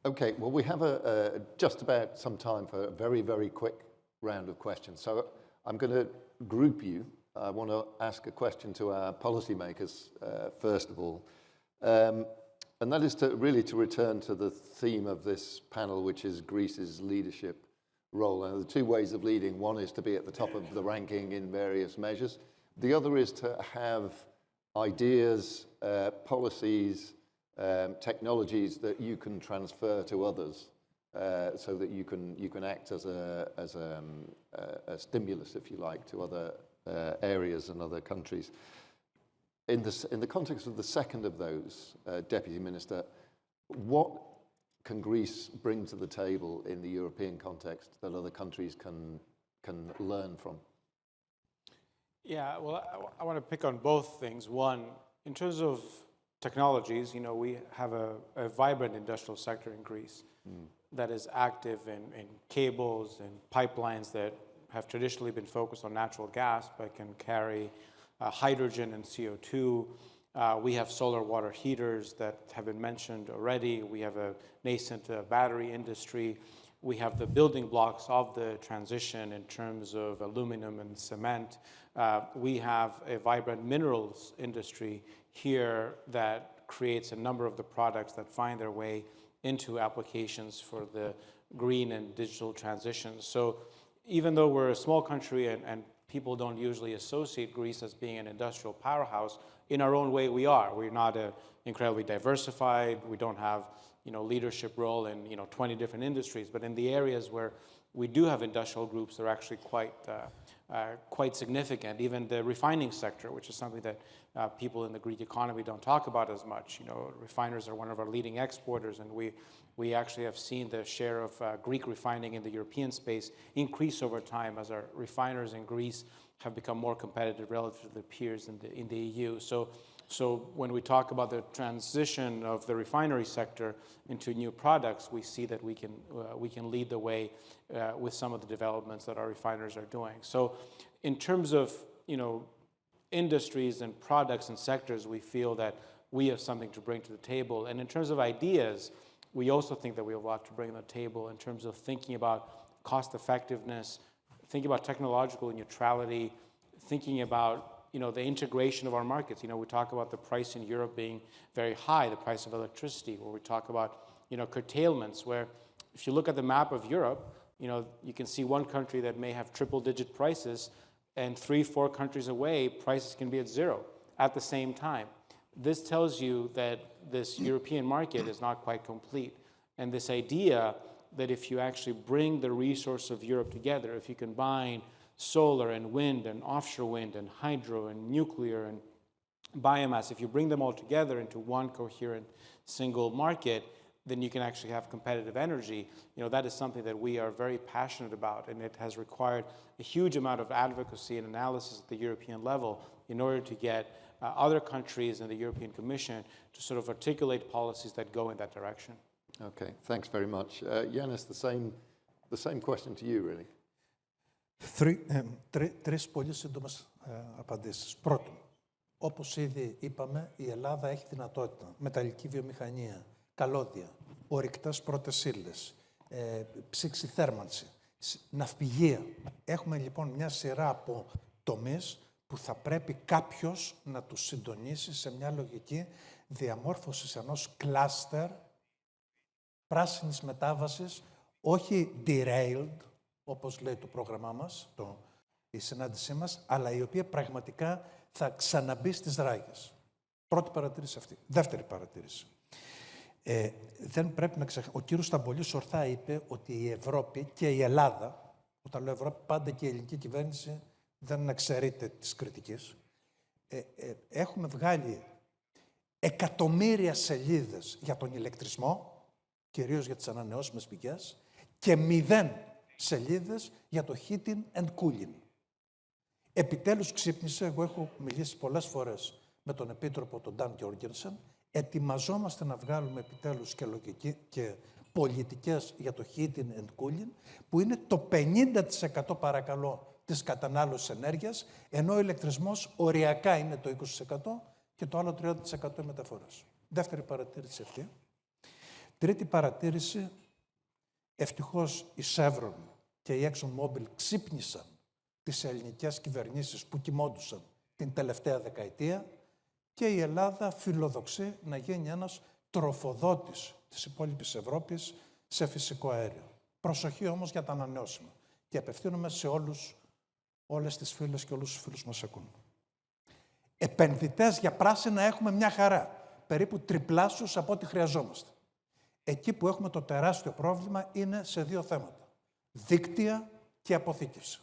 Okay, well, we have just about some time for a very, very quick round of questions. So I'm going to group you. I want to ask a question to our policymakers, first of all. And that is to return to the theme of this panel, which is Greece's leadership role. And there are two ways of leading. One is to be at the top of the ranking in various measures. The other is to have ideas, policies, technologies that you can transfer to others, so that you can act as a stimulus, if you like, to other areas and other countries. In the context of the second of those, Deputy Minister, what can Greece bring to the table in the European context that other countries can learn from? Yeah, well, I want to pick on both things. One, in terms of technologies, we have a vibrant industrial sector in Greece that is active in cables and pipelines that have traditionally been focused on natural gas but can carry hydrogen and CO2. We have solar water heaters that have been mentioned already. We have a nascent battery industry. We have the building blocks of the transition in terms of aluminum and cement. We have a vibrant minerals industry here that creates a number of the products that find their way into applications for the green and digital transitions. So even though we're a small country and people don't usually associate Greece as being an industrial powerhouse, in our own way we are. We're not incredibly diversified. We don't have leadership role in 20 different industries, but in the areas where we do have industrial groups, they're actually quite significant. Even the refining sector, which is something that people in the Greek economy don't talk about as much. Refiners are one of our leading exporters, and we actually have seen the share of Greek refining in the European space increase over time as our refiners in Greece have become more competitive relative to their peers in the EU. So when we talk about the transition of the refinery sector into new products, we see that we can lead the way with some of the developments that our refiners are doing. So in terms of industries and products and sectors, we feel that we have something to bring to the table. And in terms of ideas, we also think that we have a lot to bring to the table in terms of thinking about cost effectiveness, thinking about technological neutrality, thinking about the integration of our markets. We talk about the price in Europe being very high, the price of electricity, where we talk about curtailments, where if you look at the map of Europe, you can see one country that may have triple-digit prices, and 3-4 countries away, prices can be at zero at the same time. This tells you that this European market is not quite complete. And this idea that if you actually bring the resource of Europe together, if you combine solar and wind and offshore wind and hydro and nuclear and biomass, if you bring them all together into one coherent single market, then you can actually have competitive energy. That is something that we are very passionate about, and it has required a huge amount of advocacy and analysis at the European level in order to get other countries and the European Commission to sort of articulate policies that go in that direction. Okay, thanks very much. Yannis, the same question to you, really. Τρεις πολύ σύντομες απαντήσεις. Πρώτον, όπως ήδη είπαμε, η Ελλάδα έχει δυνατότητα. Μεταλλική βιομηχανία, καλώδια, ορυκτές πρώτες ύλες, ψυξιθέρμανση, ναυπηγεία. Έχουμε λοιπόν μια σειρά από τομείς που θα πρέπει κάποιος να τους συντονίσει σε μια λογική διαμόρφωσης ενός κλάστερ πράσινης μετάβασης, όχι derailed, όπως λέει το πρόγραμμά μας, η συνάντησή μας, αλλά η οποία πραγματικά θα ξαναμπεί στις ράγες. Πρώτη παρατήρηση αυτή. Δεύτερη παρατήρηση. Δεν πρέπει να ξεχνάμε. Ο κύριος Σταμπολής ορθά είπε ότι η Ευρώπη και η Ελλάδα, όταν λέω Ευρώπη, πάντα και η ελληνική κυβέρνηση δεν εξαιρείται της κριτικής, έχουμε βγάλει εκατομμύρια σελίδες για τον ηλεκτρισμό, κυρίως για τις ανανεώσιμες πηγές, και 0 σελίδες για το heating and cooling. Επιτέλους ξύπνησε, εγώ έχω μιλήσει πολλές φορές με τον Επίτροπο, τον Dan Jorgensen, ετοιμαζόμαστε να βγάλουμε επιτέλους και λογική και πολιτικές για το heating and cooling, που είναι το 50% παρακαλώ της κατανάλωσης ενέργειας, ενώ ο ηλεκτρισμός οριακά είναι το 20% και το άλλο 30% οι μεταφορές. Δεύτερη παρατήρηση αυτή. Τρίτη παρατήρηση, ευτυχώς η Chevron και η ExxonMobil ξύπνησαν τις ελληνικές κυβερνήσεις που κοιμόντουσαν την τελευταία δεκαετία και η Ελλάδα φιλοδοξεί να γίνει ένας τροφοδότης της υπόλοιπης Ευρώπης σε φυσικό αέριο. Προσοχή όμως για τα ανανεώσιμα. Και απευθύνομαι σε όλες τις φίλες και όλους τους φίλους μας ακούν. Επενδυτές για πράσινα έχουμε μια χαρά. Περίπου τριπλάσιους από ό,τι χρειαζόμαστε. Εκεί που έχουμε το τεράστιο πρόβλημα είναι σε δύο θέματα. Δίκτυα και αποθήκευση.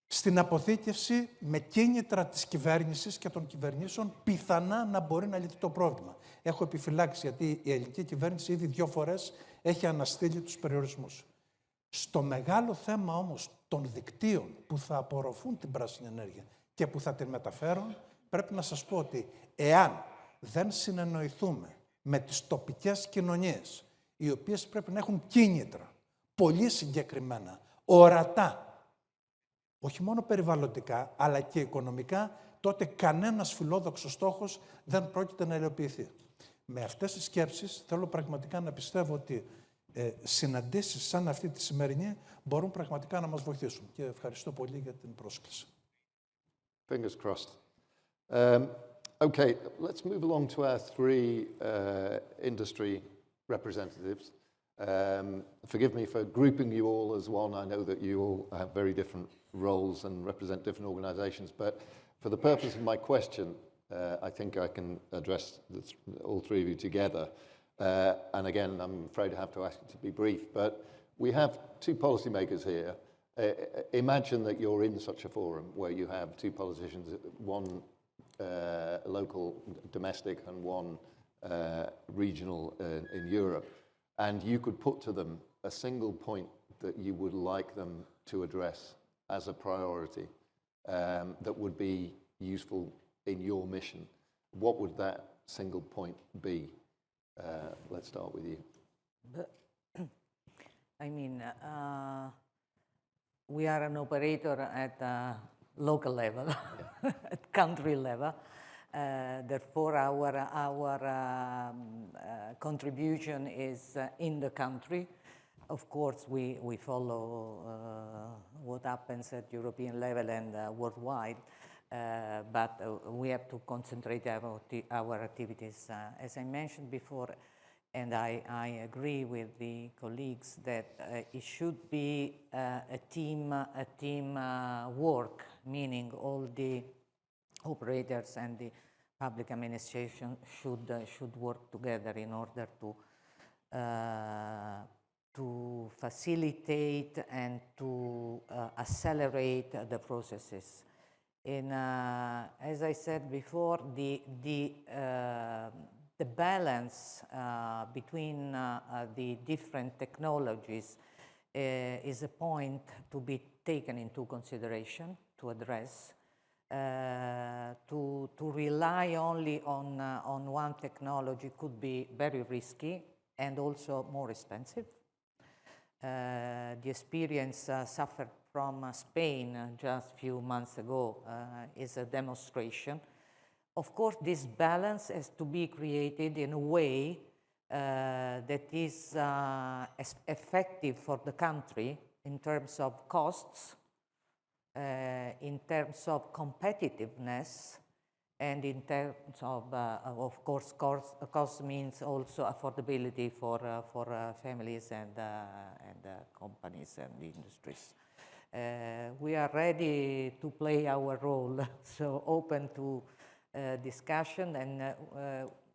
Στην αποθήκευση, με κίνητρα της κυβέρνησης και των κυβερνήσεων, πιθανά να μπορεί να λυθεί το πρόβλημα. Έχω επιφυλάξει, γιατί η ελληνική κυβέρνηση ήδη 2 φορές έχει αναστείλει τους περιορισμούς. Στο μεγάλο θέμα όμως των δικτύων που θα απορροφούν την πράσινη ενέργεια και που θα την μεταφέρουν, πρέπει να σας πω ότι εάν δεν συνεννοηθούμε με τις τοπικές κοινωνίες, οι οποίες πρέπει να έχουν κίνητρα, πολύ συγκεκριμένα, ορατά, όχι μόνο περιβαλλοντικά, αλλά και οικονομικά, τότε κανένας φιλόδοξος στόχος δεν πρόκειται να υλοποιηθεί. Με αυτές τις σκέψεις θέλω πραγματικά να πιστεύω ότι συναντήσεις σαν αυτή τη σημερινή μπορούν πραγματικά να μας βοηθήσουν. Και ευχαριστώ πολύ για την πρόσκληση. Fingers crossed. Okay, let's move along to our 3 industry representatives. Forgive me for grouping you all as one. I know that you all have very different roles and represent different organizations, but for the purpose of my question, I think I can address all 3 of you together. And again, I'm afraid I have to ask you to be brief, but we have 2 policymakers here. Imagine that you're in such a forum where you have 2 politicians, one local, domestic, and one regional in Europe, and you could put to them a single point that you would like them to address as a priority that would be useful in your mission. What would that single point be? Let's start with you. I mean, we are an operator at local level, at country level. Therefore, our contribution is in the country. Of course, we follow what happens at European level and worldwide, but we have to concentrate our activities. As I mentioned before, and I agree with the colleagues that it should be a team work, meaning all the operators and the public administration should work together in order to facilitate and to accelerate the processes. As I said before, the balance between the different technologies is a point to be taken into consideration, to address. To rely only on one technology could be very risky and also more expensive. The experience suffered from Spain just a few months ago is a demonstration. Of course, this balance has to be created in a way that is effective for the country in terms of costs, in terms of competitiveness, and in terms of course, cost means also affordability for families and companies and industries. We are ready to play our role, so open to discussion, and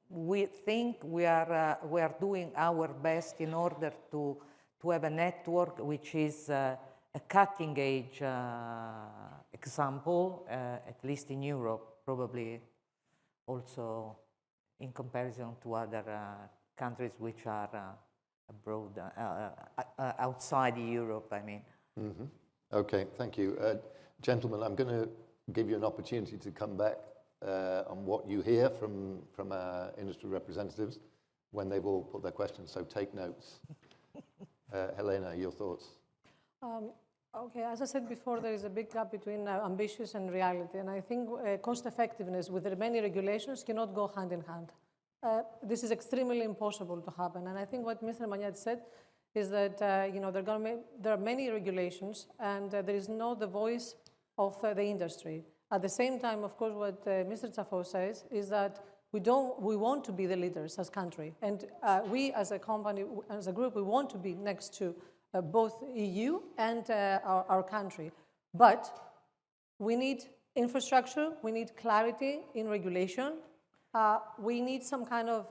we think we are doing our best in order to have a network which is a cutting-edge example, at least in Europe, probably also in comparison to other countries which are abroad, outside Europe, I mean. Mm-hmm. Okay, thank you. Gentlemen, I'm going to give you an opportunity to come back on what you hear from our industry representatives when they've all put their questions, so take notes. Helena, your thoughts? Okay, as I said before, there is a big gap between ambitions and reality, and I think cost effectiveness with the many regulations cannot go hand in hand. this is extremely impossible to happen. And I think what Mr. Maniatis said is that there are many regulations, and there is not the voice of the industry. At the same time, of course, what Mr. Tsafos says is that we want to be the leaders as country, and we as a company, as a group, we want to be next to both EU and our country. But we need infrastructure, we need clarity in regulation, we need some kind of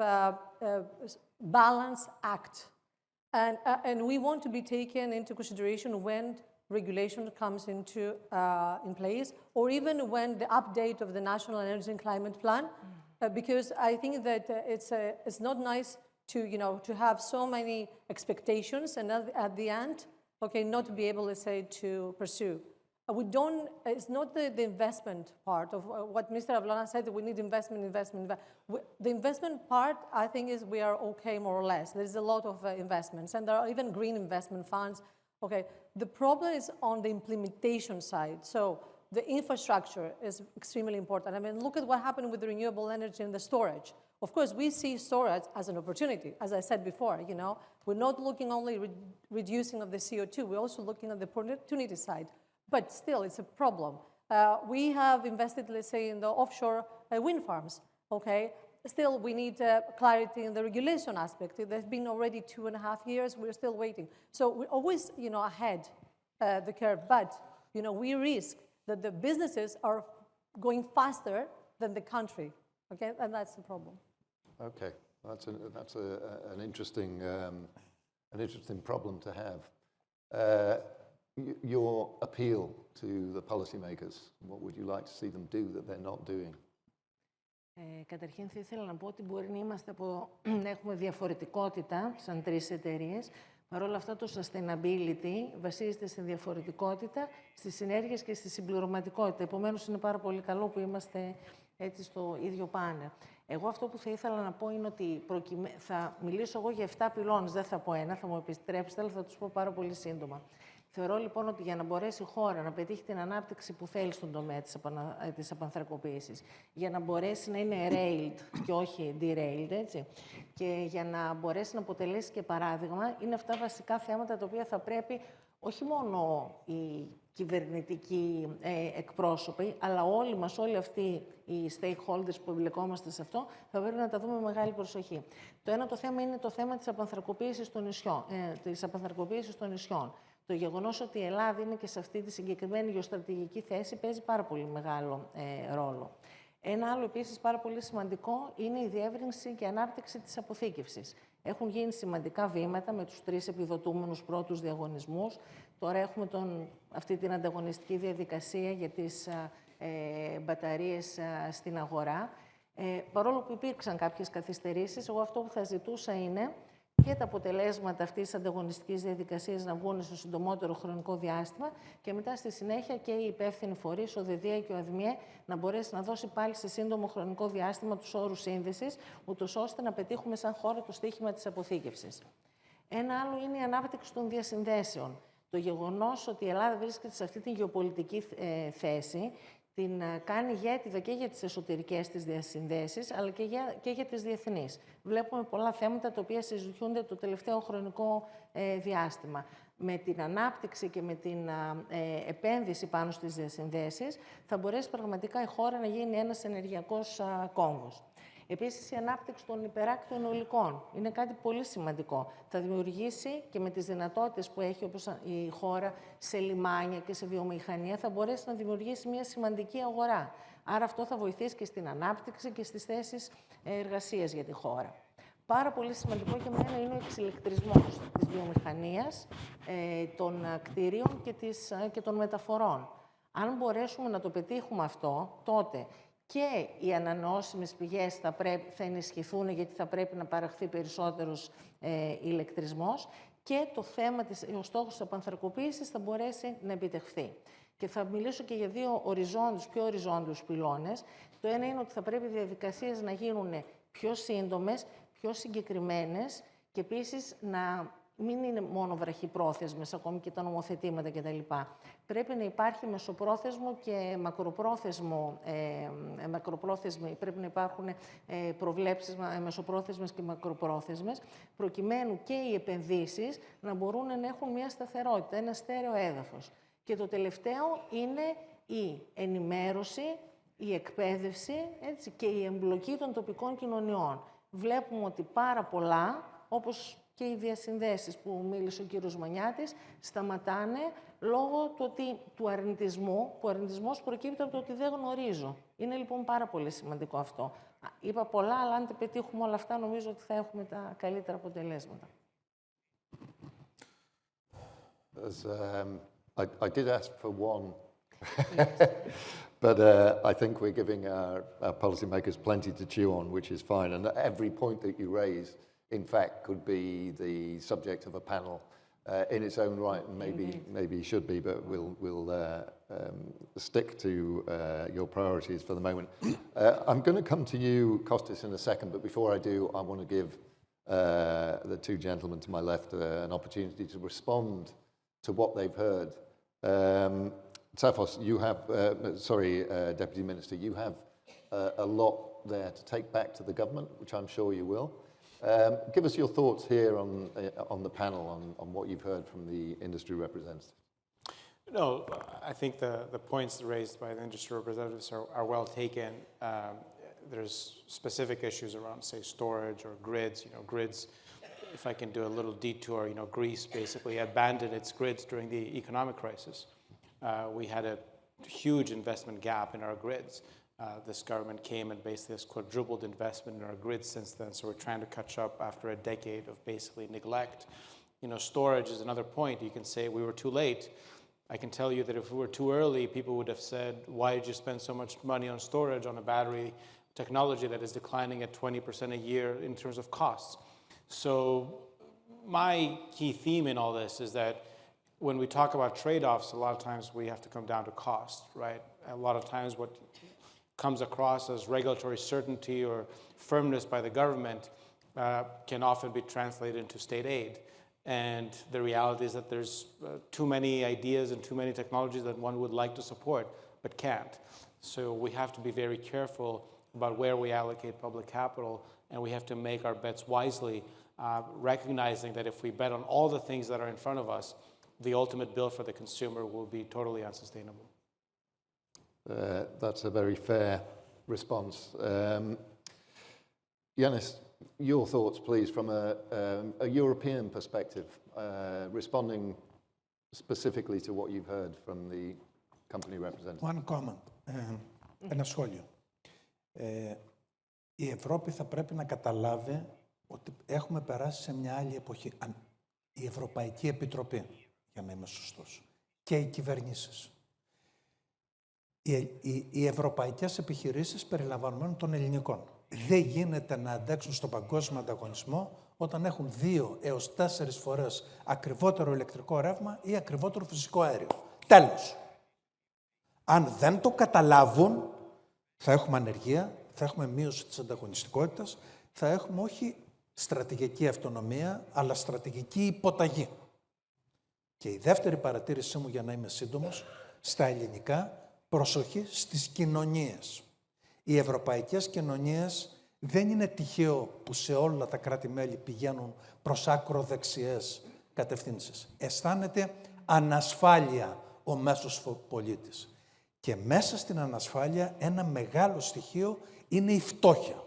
balance act. And we want to be taken into consideration when regulation comes in place, or even when the update of the National Energy and Climate Plan, because I think that it's not nice to have so many expectations and at the end, not to be able, let's say, to pursue. It's not the investment part of what Mr. Avlona said, that we need investment. The investment part, I think, is we are okay, more or less. There's a lot of investments, and there are even green investment funds. The problem is on the implementation side. So the infrastructure is extremely important. I mean, look at what happened with the renewable energy and the storage. Of course, we see storage as an opportunity. As I said before, we're not looking only reducing of the CO2, we're also looking at the opportunity side. But still, it's a problem. We have invested, let's say, in the offshore wind farms, Still, we need clarity in the regulation aspect. There's been already 2.5 years, we're still waiting. So we're always, ahead the curve, but, we risk that the businesses are going faster than the country, And that's the problem. Okay, that's an interesting problem to have. Your appeal to the policymakers, what would you like to see them do that they're not doing? Καταρχήν θα ήθελα να πω ότι μπορεί να έχουμε διαφορετικότητα σαν τρεις εταιρείες. Παρ' όλα αυτά το sustainability βασίζεται στη διαφορετικότητα, στις συνέργειες και στη συμπληρωματικότητα. Επομένως είναι πάρα πολύ καλό που είμαστε έτσι στο ίδιο πάνελ. Εγώ αυτό που θα ήθελα να πω είναι ότι θα μιλήσω εγώ για 7 πυλώνες, δεν θα πω ένα, θα μου επιστρέψετε, αλλά θα τους πω πάρα πολύ σύντομα. Θεωρώ λοιπόν ότι για να μπορέσει η χώρα να πετύχει την ανάπτυξη που θέλει στον τομέα της απανθρακοποίησης, για να μπορέσει να είναι railed και όχι derailed, έτσι, και για να μπορέσει να αποτελέσει και παράδειγμα, είναι αυτά βασικά θέματα τα οποία θα πρέπει όχι μόνο οι κυβερνητικοί εκπρόσωποι, αλλά όλοι μας, όλοι αυτοί οι stakeholders που εμπλεκόμαστε σε αυτό, θα πρέπει να τα δούμε με μεγάλη προσοχή. Το ένα το θέμα είναι το θέμα της απανθρακοποίησης των νησιών. Το γεγονός ότι η Ελλάδα είναι και σε αυτή τη συγκεκριμένη γεωστρατηγική θέση παίζει πάρα πολύ μεγάλο ρόλο. Ένα άλλο επίσης πάρα πολύ σημαντικό είναι η διεύρυνση και ανάπτυξη της αποθήκευσης. Έχουν γίνει σημαντικά βήματα με τους 3 επιδοτούμενους πρώτους διαγωνισμούς. Τώρα έχουμε αυτή την ανταγωνιστική διαδικασία για τις μπαταρίες στην αγορά. Παρόλο που υπήρξαν κάποιες καθυστερήσεις, εγώ αυτό που θα ζητούσα είναι και τα αποτελέσματα αυτής της ανταγωνιστικής διαδικασίας να βγουν στο συντομότερο χρονικό διάστημα και μετά στη συνέχεια και οι υπεύθυνοι φορείς, ο ΔΔΕ και ο ΑΔΜΙΕ, να μπορέσει να δώσει πάλι σε σύντομο χρονικό διάστημα τους όρους σύνδεσης, ούτως ώστε να πετύχουμε σαν χώρα το στίχημα της αποθήκευσης. Ένα άλλο είναι η ανάπτυξη των διασυνδέσεων. Το γεγονός ότι η Ελλάδα βρίσκεται σε αυτή την γεωπολιτική θέση την κάνει ηγέτιδα και για τις εσωτερικές της διασυνδέσεις, αλλά και για τις διεθνείς. Βλέπουμε πολλά θέματα τα οποία συζητιούνται το τελευταίο χρονικό διάστημα. Με την ανάπτυξη και με την επένδυση πάνω στις διασυνδέσεις, θα μπορέσει πραγματικά η χώρα να γίνει ένας ενεργειακός κόμβος. Επίσης, η ανάπτυξη των υπεράκτιων υλικών είναι κάτι πολύ σημαντικό. Θα δημιουργήσει και με τις δυνατότητες που έχει όπως η χώρα σε λιμάνια και σε βιομηχανία, θα μπορέσει να δημιουργήσει μια σημαντική αγορά. Άρα αυτό θα βοηθήσει και στην ανάπτυξη και στις θέσεις εργασίας για τη χώρα. Πάρα πολύ σημαντικό για μένα είναι ο εξηλεκτρισμός της βιομηχανίας, των κτίριων και των μεταφορών. Αν μπορέσουμε να το πετύχουμε αυτό, τότε και οι ανανεώσιμες πηγές θα ενισχυθούν, γιατί θα πρέπει να παραχθεί περισσότερος ηλεκτρισμός και ο στόχος της απανθρακοποίησης θα μπορέσει να επιτευχθεί. Και θα μιλήσω και για 2 πιο οριζόντιους πυλώνες. Το ένα είναι ότι θα πρέπει οι διαδικασίες να γίνουν πιο σύντομες, πιο συγκεκριμένες και επίσης να μην είναι μόνο βραχυπρόθεσμες, ακόμη και τα νομοθετήματα κτλ. Πρέπει να υπάρχει μεσοπρόθεσμο και μακροπρόθεσμο, πρέπει να υπάρχουν προβλέψεις μεσοπρόθεσμες και μακροπρόθεσμες, προκειμένου και οι επενδύσεις να μπορούν να έχουν μια σταθερότητα, ένα στέρεο έδαφος. Και το τελευταίο είναι η ενημέρωση, η εκπαίδευση, έτσι, και η εμπλοκή των τοπικών κοινωνιών. Βλέπουμε ότι πάρα πολλά, όπως και οι διασυνδέσεις που μίλησε ο κύριος Μανιάτης, σταματάνε λόγω του αρνητισμού, που ο αρνητισμός προκύπτει από το ότι δεν γνωρίζω. Είναι λοιπόν πάρα πολύ σημαντικό αυτό. Είπα πολλά, αλλά αν τα πετύχουμε όλα αυτά, νομίζω ότι θα έχουμε τα καλύτερα αποτελέσματα. I did ask for one, but I think we're giving our policymakers plenty to chew on, which is fine. And every point that you raise, in fact, could be the subject of a panel in its own right, and maybe should be, but we'll stick to your priorities for the moment. I'm going to come to you, Costis, in a second, but before I do, I want to give the two gentlemen to my left an opportunity to respond to what they've heard. Tsafos, you have, Deputy Minister, you have a lot there to take back to the government, which I'm sure you will. Give us your thoughts here on the panel, on what you've heard from the industry representatives. No, I think the points raised by the industry representatives are well taken. There's specific issues around, say, storage or grids. Grids, if I can do a little detour, Greece basically abandoned its grids during the economic crisis. We had a huge investment gap in our grids. This government came and basically has quadrupled investment in our grids since then, so we're trying to catch up after a decade of basically neglect. Storage is another point. You can say we were too late. I can tell you that if we were too early, people would have said, why did you spend so much money on storage on a battery technology that is declining at 20% a year in terms of costs? So my key theme in all this is that when we talk about trade-offs, a lot of times we have to come down to cost, right? A lot of times what comes across as regulatory certainty or firmness by the government can often be translated into state aid. And the reality is that there's too many ideas and too many technologies that one would like to support but can't. So we have to be very careful about where we allocate public capital, and we have to make our bets wisely, recognizing that if we bet on all the things that are in front of us, the ultimate bill for the consumer will be totally unsustainable. That's a very fair response. Yannis, your thoughts, please, from a European perspective, responding specifically to what you've heard from the company representative. One comment. Ένα σχόλιο. Η Ευρώπη θα πρέπει να καταλάβει ότι έχουμε περάσει σε μια άλλη εποχή. Η Ευρωπαϊκή Επιτροπή, για να είμαι σωστός, και οι κυβερνήσεις. Οι ευρωπαϊκές επιχειρήσεις περιλαμβανομένων των ελληνικών δεν γίνεται να αντέξουν στον παγκόσμιο ανταγωνισμό όταν έχουν 2 έως 4 φορές ακριβότερο ηλεκτρικό ρεύμα ή ακριβότερο φυσικό αέριο. Τέλος. Αν δεν το καταλάβουν, θα έχουμε ανεργία, θα έχουμε μείωση της ανταγωνιστικότητας, θα έχουμε όχι στρατηγική αυτονομία, αλλά στρατηγική υποταγή. Και η δεύτερη παρατήρησή μου, για να είμαι σύντομος, στα ελληνικά, προσοχή στις κοινωνίες. Οι ευρωπαϊκές κοινωνίες δεν είναι τυχαίο που σε όλα τα κράτη-μέλη πηγαίνουν προς ακροδεξιές κατευθύνσεις. Αισθάνεται ανασφάλεια ο μέσος πολίτης. Και μέσα στην ανασφάλεια ένα μεγάλο στοιχείο είναι η φτώχεια.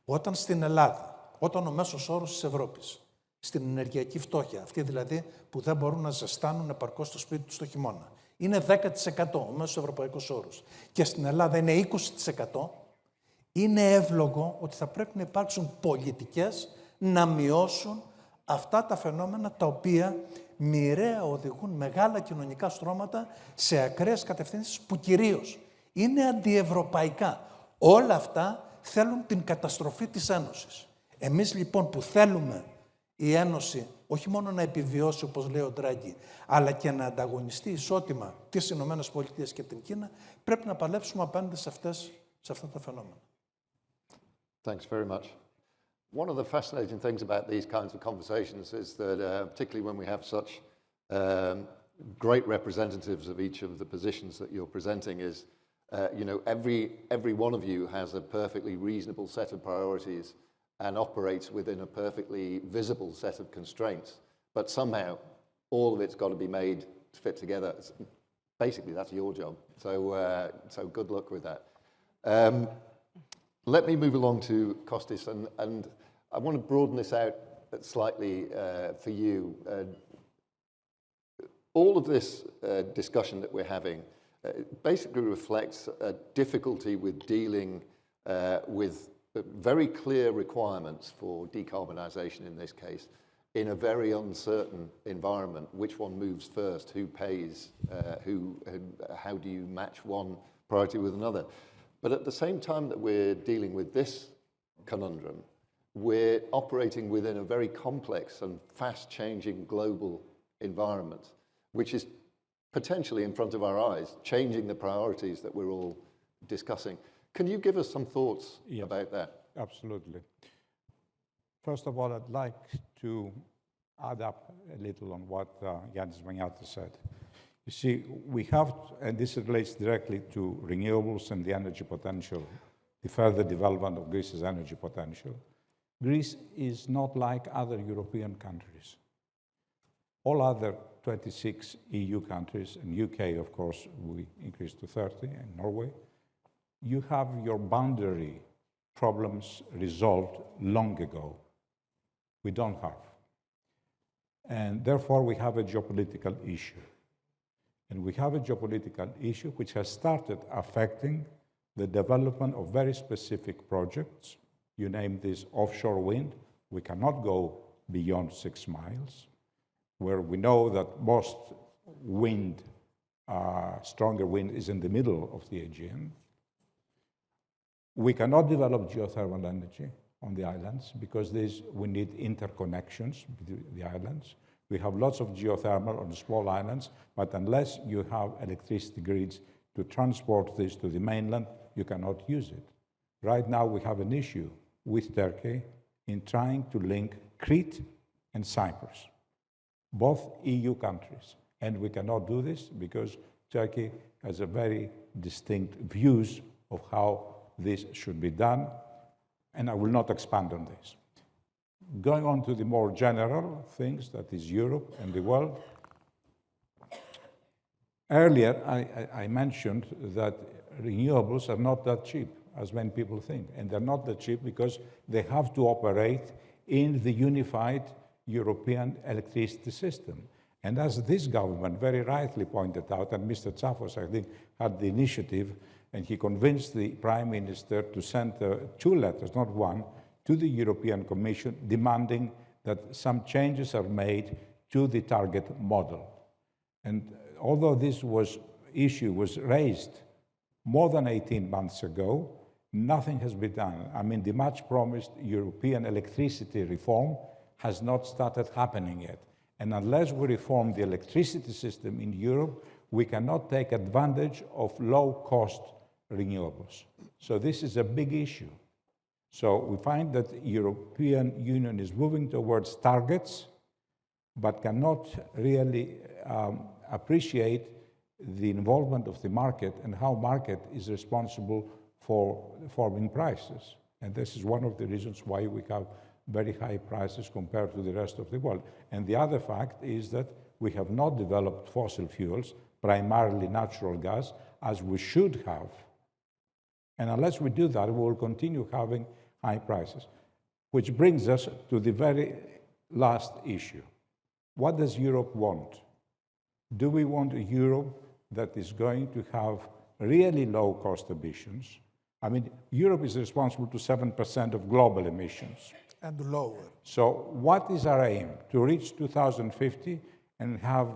Όταν στην Ελλάδα, όταν ο μέσος όρος της Ευρώπης, στην ενεργειακή φτώχεια, αυτοί δηλαδή που δεν μπορούν να ζεστάνουν επαρκώς το σπίτι τους το χειμώνα, είναι 10% ο μέσος ευρωπαϊκός όρος. Και στην Ελλάδα είναι 20%. Είναι εύλογο ότι θα πρέπει να υπάρξουν πολιτικές να μειώσουν αυτά τα φαινόμενα τα οποία μοιραία οδηγούν μεγάλα κοινωνικά στρώματα σε ακραίες κατευθύνσεις που κυρίως είναι αντιευρωπαϊκά. Όλα αυτά θέλουν την καταστροφή της Ένωσης. Εμείς λοιπόν που θέλουμε η Ένωση όχι μόνο να επιβιώσει, όπως λέει ο Ντράγκη, αλλά και να ανταγωνιστεί ισότιμα τις Ηνωμένες Πολιτείες και την Κίνα, πρέπει να παλέψουμε απέναντι σε αυτά τα φαινόμενα. Thanks very much. one of the fascinating things about these kinds of conversations is that, particularly when we have such great representatives of each of the positions that you're presenting, is you know, every one of you has a perfectly reasonable set of priorities and operates within a perfectly visible set of constraints, but somehow all of it's got to be made to fit together. Basically, that's your job. So, so good luck with that. Let me move along to Costis, and I want to broaden this out slightly for you. All of this discussion that we're having basically reflects a difficulty with dealing with very clear requirements for decarbonisation in this case, in a very uncertain environment. Which one moves first? Who pays? How do you match one priority with another? But at the same time that we're dealing with this conundrum, we're operating within a very complex and fast-changing global environment, which is potentially in front of our eyes, changing the priorities that we're all discussing. Can you give us some thoughts about that? Absolutely. First of all, I'd like to add up a little on what Yannis Maniatis said. You see, we have, and this relates directly to renewables and the energy potential, the further development of Greece's energy potential. Greece is not like other European countries. All other 26 EU countries, and UK, of course, we increased to 30, and Norway, you have your boundary problems resolved long ago. We don't have. And therefore, we have a geopolitical issue. And we have a geopolitical issue which has started affecting the development of very specific projects. You name this offshore wind. We cannot go beyond 6 miles, where we know that most wind, stronger wind, is in the middle of the Aegean. We cannot develop geothermal energy on the islands because we need interconnections between the islands. We have lots of geothermal on the small islands, but unless you have electricity grids to transport this to the mainland, you cannot use it. Right now, we have an issue with Turkey in trying to link Crete and Cyprus, both EU countries. And we cannot do this because Turkey has a very distinct views of how this should be done, and I will not expand on this. Going on to the more general things, that is Europe and the world. Earlier, I mentioned that renewables are not that cheap, as many people think. And they're not that cheap because they have to operate in the unified European electricity system. And as this government very rightly pointed out, and Mr. Tsafos, I think, had the initiative, and he convinced the Prime Minister to send 2 letters, not 1, to the European Commission demanding that some changes are made to the target model. And although this issue was raised more than 18 months ago, nothing has been done. I mean, the much promised European electricity reform has not started happening yet. And unless we reform the electricity system in Europe, we cannot take advantage of low-cost renewables. So this is a big issue. So we find that the European Union is moving towards targets, but cannot really appreciate the involvement of the market and how market is responsible for forming prices. And this is one of the reasons why we have very high prices compared to the rest of the world. And the other fact is that we have not developed fossil fuels, primarily natural gas, as we should have. And unless we do that, we will continue having high prices. Which brings us to the very last issue. What does Europe want? Do we want a Europe that is going to have really low-cost emissions? I mean, Europe is responsible to 7% of global emissions. And lower. So what is our aim? To reach 2050 and have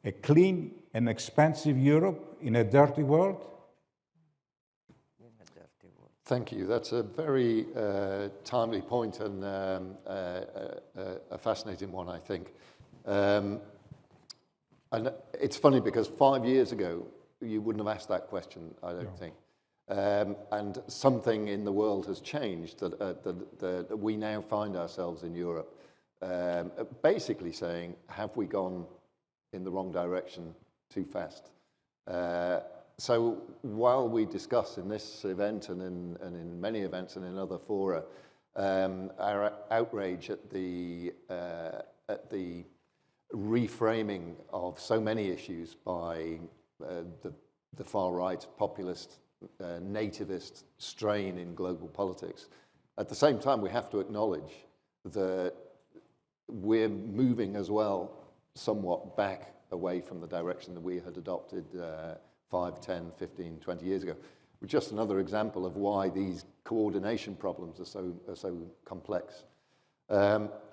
a clean and expensive Europe in a dirty world? Thank you. That's a very timely point and a fascinating one, I think. And it's funny because 5 years ago, you wouldn't have asked that question, I don't think. And something in the world has changed that we now find ourselves in Europe basically saying, have we gone in the wrong direction too fast? So while we discuss in this event and in many events and in other fora our outrage at the reframing of so many issues by the far right populist nativist strain in global politics, at the same time we have to acknowledge that we're moving as well somewhat back away from the direction that we had adopted 5, 10, 15, 20 years ago. Just another example of why these coordination problems are so complex.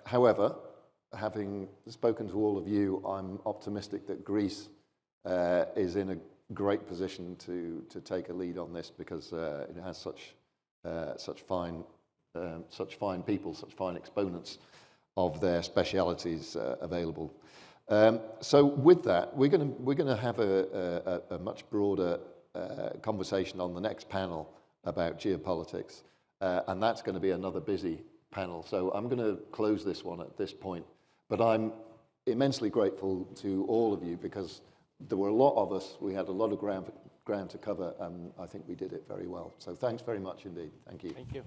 However, having spoken to all of you, I'm optimistic that Greece is in a great position to take a lead on this, because it has such fine people, such fine exponents of their specialities available. So with that, we're going to have a much broader conversation on the next panel about geopolitics, and that's going to be another busy panel. So I'm going to close this one at this point, but I'm immensely grateful to all of you, because there were a lot of us. We had a lot of ground to cover, and I think we did it very well. So thanks very much indeed. Thank you. Thank you.